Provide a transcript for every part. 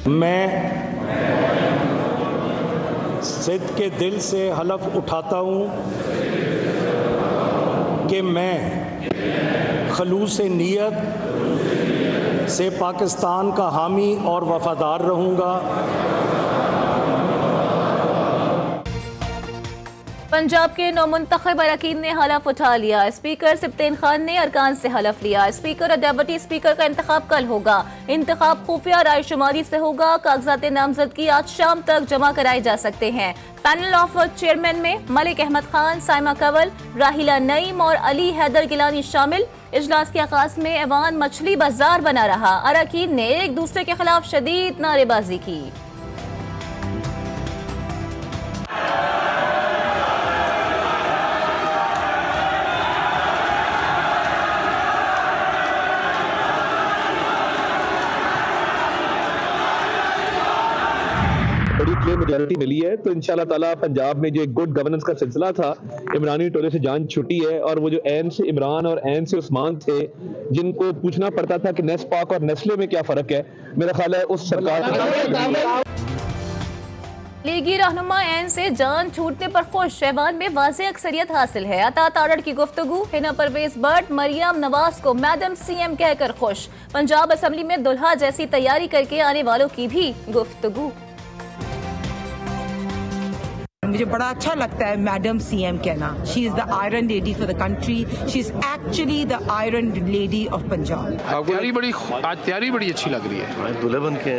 मैं सिद्ध के दिल से हलफ उठाता हूँ कि मैं खलूस नीयत से पाकिस्तान का हामी और वफादार रहूँगा। पंजाब के नौमुंतखब अरकान ने हलफ उठा लिया। स्पीकर सिब्तैन खान ने अरकान से हलफ लिया। स्पीकर और डेप्यूटी स्पीकर का इंतखाब कल होगा। इंतखाब खुफिया रायशुमारी से होगा। कागजात नामजदगी आज शाम तक जमा कराए जा सकते हैं। पैनल ऑफ चेयरमैन में मलिक अहमद खान, साइमा कंवल, राहिला नईम और अली हैदर गिलानी शामिल। इजलास के आगाज में ऐवान मछली बाजार बना रहा। अरकान ने एक दूसरे के खिलाफ शदीद नारेबाजी की। बड़ी क्लियर मेजॉरिटी मिली है, तो इंशाल्लाह ताला पंजाब में जो एक गुड गवर्नेंस का सिलसिला था, इमरानी टोले से जान छुटी है। और वो जो ऐन से इमरान और ऐन से उस्मान थे, जिनको पूछना पड़ता था कि नेस्पाक और नेस्ले में क्या फर्क है, मेरा ख्याल है उस सरकार लीगी रहनुमा ऐन से जान छूटने पर खुश। ऐवान में वाज़े अक्सरियत हासिल है। अता तारड़ की गुफ्तगू। हिना परवेज भट्ट मरियम नवाज को मैडम सीएम कहकर खुश। पंजाब असेंबली में दुल्हा जैसी तैयारी करके आने वालों की भी गुफ्तगू। मुझे बड़ा अच्छा लगता है मैडम सीएम कहना। She is the iron lady for the country. She is actually the iron lady of Punjab. तैयारी बड़ी अच्छी लग रही है। दूल्हे बन के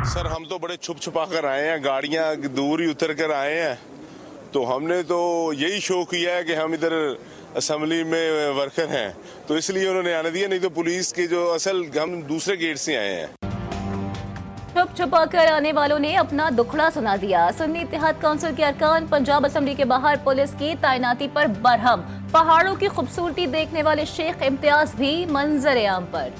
सर हम तो बड़े छुप छुपा कर आए हैं, गाड़ियां दूर ही उतर कर आए हैं। तो हमने तो यही शो किया है कि हम इधर असेंबली में वर्कर हैं, तो इसलिए उन्होंने आने दिया, नहीं तो पुलिस के जो असल हम दूसरे गेट से आए हैं। छुप छुपा कर आने वालों ने अपना दुखड़ा सुना दिया। सुन्नी इत्तेहाद काउंसिल के अरकान पंजाब असेंबली के बाहर पुलिस की तैनाती पर बरहम। पहाड़ों की खूबसूरती देखने वाले शेख इम्तियाज भी मंजर आम पर।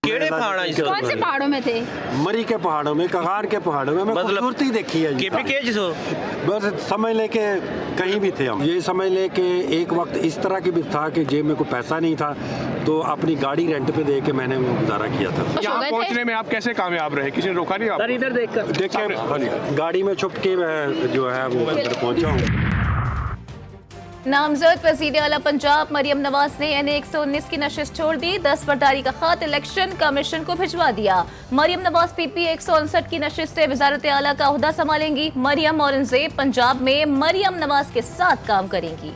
कौन से पहाड़ों में थे? मरी के पहाड़ों में, कगार के पहाड़ों में खूबसूरती देखी है। बस समझ ले के कहीं भी थे हम। ये समझ ले के एक वक्त इस तरह की भी था कि जेब में कोई पैसा नहीं था, तो अपनी गाड़ी रेंट पे दे के मैंने वो गुजारा किया था। यहाँ पहुँचने में आप कैसे कामयाब रहे? किसी ने रोका नहीं आपको? इधर देखे गाड़ी में छुप के मैं जो है वो इधर पहुँचा हूँ। नामजद वज़ीर आला पंजाब मरियम नवाज ने NA 119 की नशिस्त छोड़ दी। 10 बरदारी का खत इलेक्शन कमीशन को भिजवा दिया। मरियम नवाज PP 159 की नशिस्त से वजारत आला का ओहदा संभालेंगी। मरियम औरंगजेब पंजाब में मरियम नवाज के साथ काम करेंगी।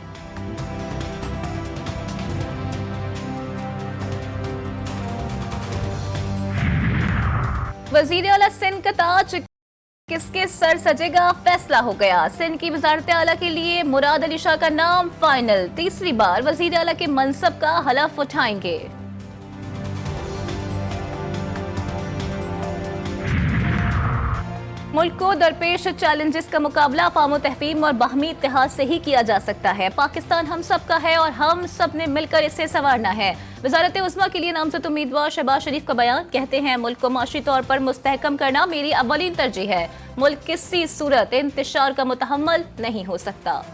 वज़ीर आला सिंध का ताज किसके सर सजेगा, फैसला हो गया। सिंध की वजारत आला के लिए मुराद अली शाह का नाम फाइनल। तीसरी बार वजीर आला के मनसब का हलफ उठाएंगे। मुल्क को दरपेश चैलेंजेस का मुकाबला अफ़ाम तहफ़ीम और बाहमी इत्तेहाद से ही किया जा सकता है। पाकिस्तान हम सब का है और हम सब ने मिलकर इसे संवारना है। वज़ारत उज़्मा के लिए नामज़द उम्मीदवार शहबाज शरीफ का बयान। कहते हैं मुल्क को माशी तौर पर मुस्तहकम करना मेरी अव्वलीन तरजीह है। मुल्क किसी सूरत इंतशार का मुतहम्मल नहीं हो सकता।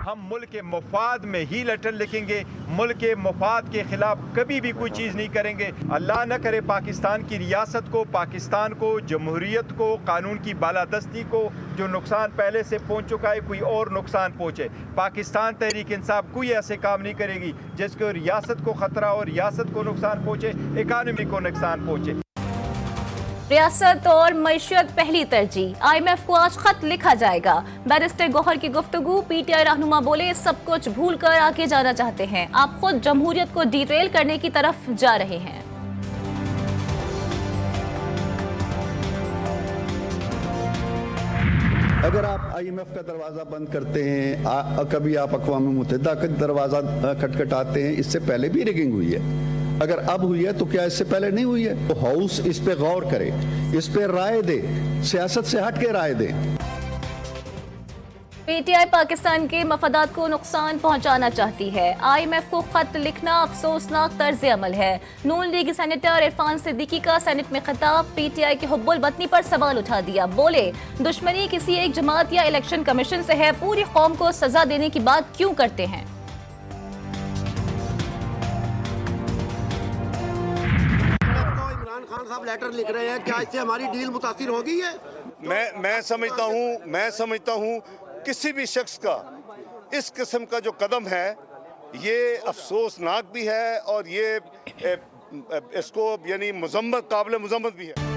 हम मुल्क के मफाद में ही लेटर लिखेंगे, मुल्क के मफाद के खिलाफ कभी भी कोई चीज़ नहीं करेंगे। अल्लाह न करे पाकिस्तान की रियासत को, पाकिस्तान को, जमहूरियत को, कानून की बालादस्ती को जो नुकसान पहले से पहुंच चुका है, कोई और नुकसान पहुंचे। पाकिस्तान तहरीक इंसाफ कोई ऐसे काम नहीं करेगी जिसको रियासत को खतरा और रियासत को नुकसान पहुंचे, इकानमी को नुकसान पहुंचे। रियासत और मईशत पहली तरजीह। IMF को आज खत लिखा जाएगा। बैरिस्टर गौहर की गुफ्तगू। PTI रहनुमा बोले सब कुछ भूल कर आगे जाना चाहते हैं। आप खुद जमहूरियत को डिटेल करने की तरफ जा रहे हैं। अगर आप IMF का दरवाज़ा बंद करते हैं, कभी आप अक़वाम मुत्तहिदा का दरवाज़ा खटखटाते हैं, इससे पहले भी रिगिंग हुई है। अगर अब हुई है तो क्या इससे पहले नहीं हुई है? तो हाउस इस पे गौर करे, इस पे राय दे, सियासत से हट के राय दे। PTI पाकिस्तान के मफादात को नुकसान पहुंचाना चाहती है। IMF को खत लिखना अफसोसनाक तर्ज अमल है। नून लीग सेनेटर इरफान सिद्दीकी का सेनेट में खिताब। PTI के हुब्बुल वतनी पर सवाल उठा दिया। बोले दुश्मनी किसी एक जमात या इलेक्शन कमीशन से है, पूरी कौम को सजा देने की बात क्यों करते हैं? खान साहब लेटर लिख रहे हैं, क्या इससे हमारी डील मुतासिर होगी है? मैं समझता हूँ किसी भी शख्स का इस किस्म का जो कदम है ये अफसोसनाक भी है और ये इसको यानी काबिल मजम्मत भी है।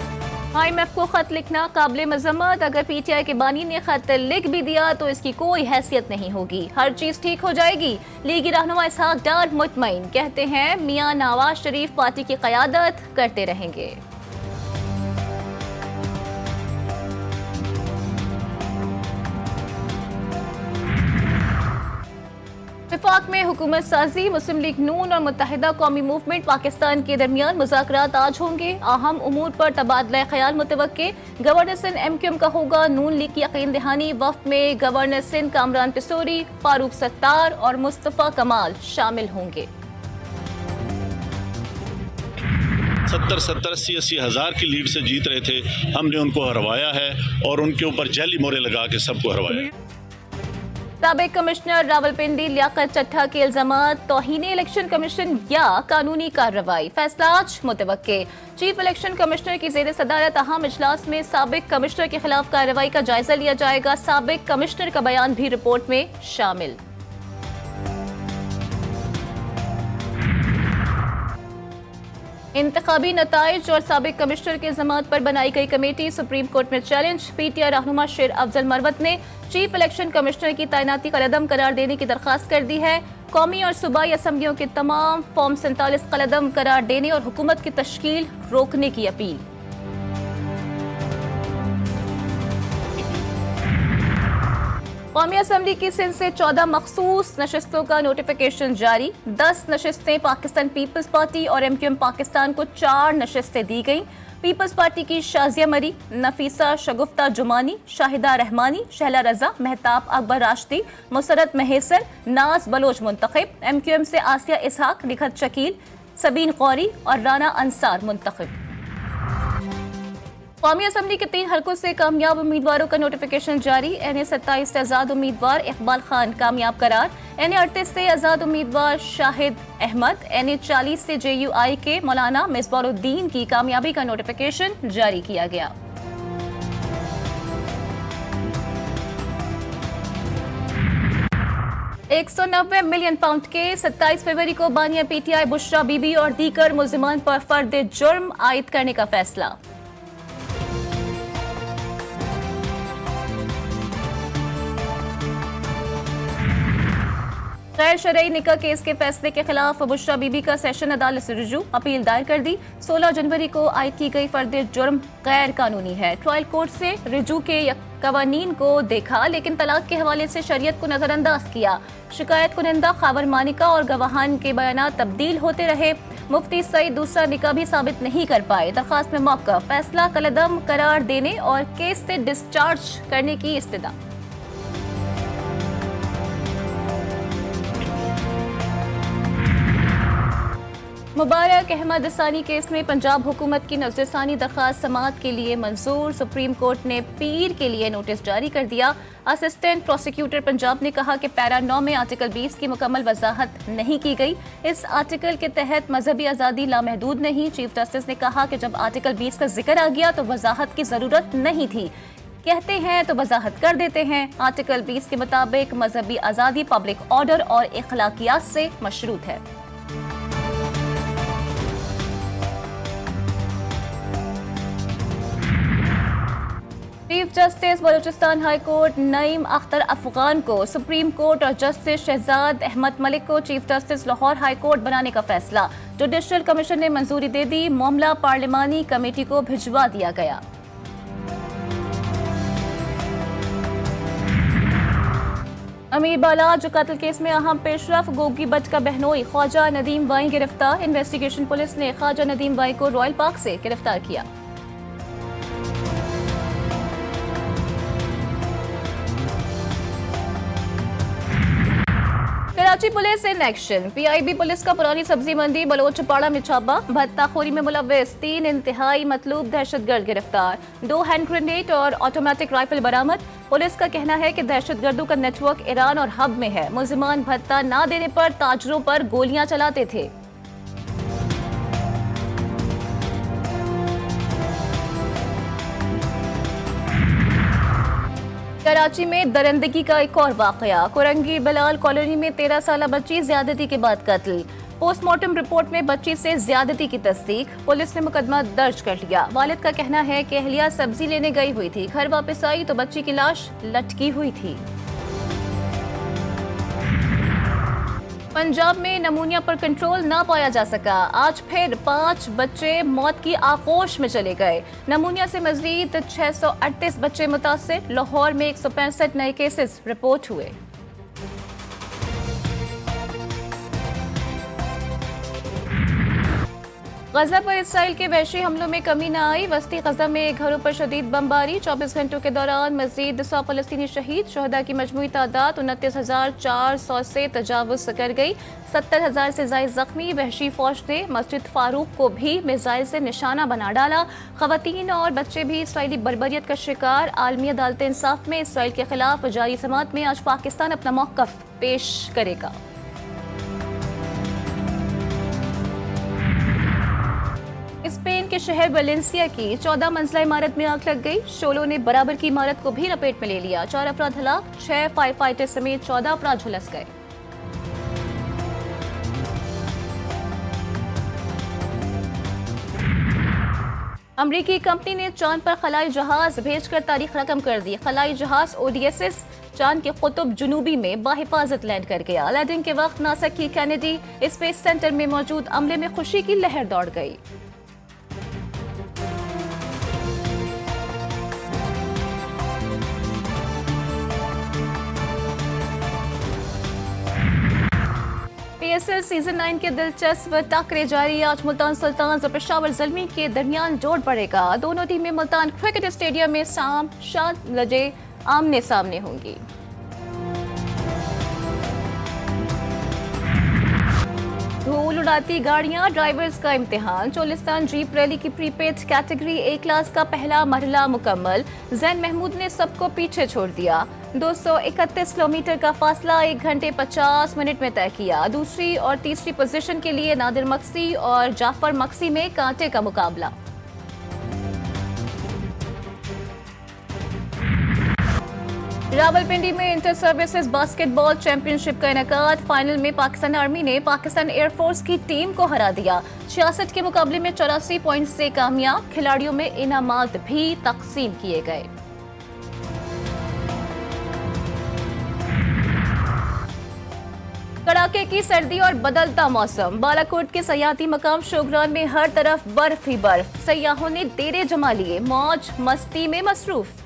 IMF को खत लिखना काबिल मजम्मत। अगर PTI के बानी ने खत लिख भी दिया तो इसकी कोई हैसियत नहीं होगी, हर चीज ठीक हो जाएगी। लीगी रहनुमा इसहाक डार मुतमईन, कहते हैं मियां नवाज शरीफ पार्टी की क़यादत करते रहेंगे। विफाक में हुकूमत साजी, मुस्लिम लीग नून और मुत्तहिदा कौमी मूवमेंट पाकिस्तान के दरमियान मुज़ाकरात आज होंगे। अहम उमूर पर तबादला ख्याल मुतवक्के। गवर्नर सिंध MQM का होगा नून लीग की यकीन दहानी। वफ्द में गवर्नर सिंध कामरान पिसोरी, फारूक सत्तार और मुस्तफ़ा कमाल शामिल होंगे। 70-80 हज़ार की लीड से जीत रहे थे, हमने उनको हरवाया है और उनके ऊपर जाली मोहरे लगा के सबको हरवाया। साबिक कमिश्नर रावलपिंडी लियाकत चट्टा के इल्जामात, तौहीन इलेक्शन कमीशन या कानूनी कार्रवाई, फैसला आज मुतवक्के। चीफ इलेक्शन कमिश्नर की ज़ेर सदारत अहम इजलास में साबिक कमिश्नर के खिलाफ कार्रवाई का जायजा लिया जाएगा। साबिक कमिश्नर का बयान भी रिपोर्ट में शामिल। इंतखाबी नताइज और साबिक कमिश्नर के जमात पर बनाई गई कमेटी सुप्रीम कोर्ट में चैलेंज। PTI रहनुमा शेर अफजल मरवत ने चीफ इलेक्शन कमिश्नर की तैनाती कलअदम करार देने की दरख्वास्त कर दी है। कौमी और सूबाई असम्बलियों के तमाम फॉर्म 47 कलअदम करार देने और हुकूमत की तश्कील रोकने की अपील। कौमी असम्बली की सिंध से 14 मखसूस नशस्तों का नोटिफिकेशन जारी। 10 नशस्तें पाकिस्तान पीपल्स पार्टी और MQM पाकिस्तान को 4 नशस्तें दी गईं। पीपल्स पार्टी की शाजिया मरी, नफीसा शगुफ्ता जुमानी, शाहिदा रहमानी, शहला रजा, महताब अकबर राशदी, मुसरत महेसर, नाज बलोच मुंतखब। MQM से आसिया इसहाक, निखत शकील, सबीन कौरी और राना अंसार मुंतखब। कौमी असम्बली के 3 हलकों से कामयाब उम्मीदवारों का नोटिफिकेशन जारी। NA 27 से आज़ाद उम्मीदवार इकबाल खान कामयाब करार। NA 38 से आज़ाद उम्मीदवार शाहिद अहमद। NA 40 से JUI के मौलाना मिसबारुद्दीन की कामयाबी का नोटिफिकेशन जारी किया गया। £190 मिलियन के 27 फरवरी को बानिया PTI बुशरा बीबी और दीगर मुल्जिमान पर फर्द जुर्म आयद करने का फैसला। गैर शरई निकाह केस के फैसले के खिलाफ बुशरा बीबी का सेशन अदालत से रुजू, अपील दायर कर दी। 16 जनवरी को आयद की गई फर्द जुर्म गैर कानूनी है। ट्रायल कोर्ट से रुजू के कवानीन को देखा लेकिन तलाक के हवाले से शरीयत को नजरअंदाज किया। शिकायत कुनिंदा खावर मानिका और गवाहान के बयान तब्दील होते रहे। मुफ्ती सईद दूसरा निकाह भी साबित नहीं कर पाए। दरखास्त में मौक़िफ़, फैसला कलअदम करार देने और केस से डिस्चार्ज करने की इस्तदा। मुबारक अहमद सानी केस में पंजाब हुकूमत की नज़रसानी दरखास्त समाअत के लिए मंजूर। सुप्रीम कोर्ट ने पीर के लिए नोटिस जारी कर दिया। असिस्टेंट प्रोसिक्यूटर पंजाब ने कहा कि पैरा 9 में आर्टिकल 20 की मुकम्मल वजाहत नहीं की गई। इस आर्टिकल के तहत मजहबी आज़ादी लामहदूद नहीं। चीफ जस्टिस ने कहा कि जब आर्टिकल 20 का जिक्र आ गया तो वजाहत की ज़रूरत नहीं थी। कहते हैं तो वजाहत कर देते हैं। आर्टिकल 20 के मुताबिक मजहबी आज़ादी पब्लिक ऑर्डर और इखलाकियात से मशरूत है। Chief justice Balochistan high court Naeem Akhtar Afghan को सुप्रीम कोर्ट और जस्टिस शहजाद अहमद मलिक को chief justice Lahore high court बनाने का फैसला। जुडिशल कमीशन ने मंजूरी दे दी। मामला पार्लिमानी कमेटी को भिजवा दिया गया। अमीर बाला जो कत्ल केस में अहम पेशरफ गोगी बट का बहनोई ख्वाजा नदीम वाई गिरफ्तार। इन्वेस्टिगेशन पुलिस ने ख्वाजा नदीम वाई को रॉयल पार्क से गिरफ्तार किया। Karachi police in action. PIB police का पुरानी सब्जी मंडी बलोचपाड़ा में छापा। भत्ताखोरी में मुलव्वस 3 इंतहाई मतलूब दहशतगर्द गिरफ्तार। 2 हैंड ग्रेनेड और ऑटोमेटिक राइफल बरामद। पुलिस का कहना है कि दहशतगर्दों का नेटवर्क ईरान और हब में है। मुल्जिमान भत्ता न देने पर ताजरों पर गोलियां चलाते थे। कराची में दरिंदगी का एक और वाकया। कोरंगी बिलाल कॉलोनी में 13 साल बच्ची ज्यादती के बाद कत्ल। पोस्टमार्टम रिपोर्ट में बच्ची से ज्यादती की तस्दीक। पुलिस ने मुकदमा दर्ज कर लिया। वालिद का कहना है कि अहलिया सब्जी लेने गई हुई थी, घर वापस आई तो बच्ची की लाश लटकी हुई थी। पंजाब में नमूनिया पर कंट्रोल ना पाया जा सका। आज फिर 5 बच्चे मौत की आगोश में चले गए। नमूनिया से मजीद 638 बच्चे मुतासिर। लाहौर में 165 नए केसेस रिपोर्ट हुए। गजा पर इसराइल के वहशी हमलों में कमी न आई। वस्ती गजा में घरों पर शदीद बमबारी। 24 घंटों के दौरान मजीद 100 फलस्तीनी शहीद। शहदा की मजमूई तादाद 29,400 से तजावुज कर गई। 70,000 से ज्यादा जख्मी। वहशी फौज ने मस्जिद फारूक को भी मिसाइल से निशाना बना डाला। खवातीन और बच्चे भी इसराइली बर्बरियत का शिकार। आलमी अदालत इंसाफ में इसराइल के खिलाफ जारी समाअत में आज पाकिस्तान अपना मौक़िफ़ पेश करेगा। स्पेन के शहर वेलेंसिया की 14 मंजिला इमारत में आग लग गई। शोलों ने बराबर की इमारत को भी लपेट में ले लिया। 4 अफराद हलाक, 6 फायर फाइटर समेत 14 अफराद झुलस गए। अमरीकी कंपनी ने चांद पर खलाई जहाज भेजकर तारीख रकम कर दी। खलाई जहाज ओडीएसएस चांद के कुतुब जुनूबी में बाहिफाजत लैंड कर गया। लैंडिंग के वक्त नासा की कैनेडी स्पेस सेंटर में मौजूद अमले में खुशी की लहर दौड़ गई। PSL सीजन 9 के दिलचस्प टक्करें जारी। आज मुल्तान सुल्तान्स और पेशावर ज़ल्मी के दरमियान जोड़ पड़ेगा। दोनों टीमें मुल्तान क्रिकेट स्टेडियम में शाम 7 बजे आमने सामने होंगी। धूल उड़ाती गाड़ियां, ड्राइवर्स का इम्तिहान। चोलिस्तान जीप रैली की प्रीपेड कैटेगरी A क्लास का पहला मरहला मुकम्मल। जैन महमूद ने सबको पीछे छोड़ दिया। 231 किलोमीटर का फासला 1 घंटे 50 मिनट में तय किया। दूसरी और तीसरी पोजीशन के लिए नादिर मक्सी और जाफर मक्सी में कांटे का मुकाबला। रावलपिंडी में इंटर सर्विसेज बास्केटबॉल चैंपियनशिप का इनेकाद। फाइनल में पाकिस्तान आर्मी ने पाकिस्तान एयरफोर्स की टीम को हरा दिया। 66 के मुकाबले में 84 पॉइंट से कामयाब। खिलाड़ियों में इनामात भी तकसीम किए गए। कड़ाके की सर्दी और बदलता मौसम। बालाकोट के सयाहती मकाम शोगरान में हर तरफ बर्फ ही बर्फ। सयाहों ने डेरे जमा लिए, मौज मस्ती में मसरूफ।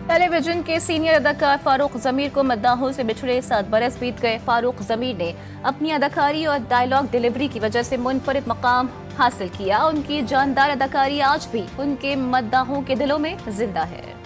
टेलीविजन के सीनियर अदाकार फारूक ज़मीर को मद्दाहों से बिछड़े 7 बरस बीत गए। फारूक ज़मीर ने अपनी अदाकारी और डायलॉग डिलीवरी की वजह से मुनफरिद मकाम हासिल किया। उनकी जानदार अदाकारी आज भी उनके मद्दाहों के दिलों में जिंदा है।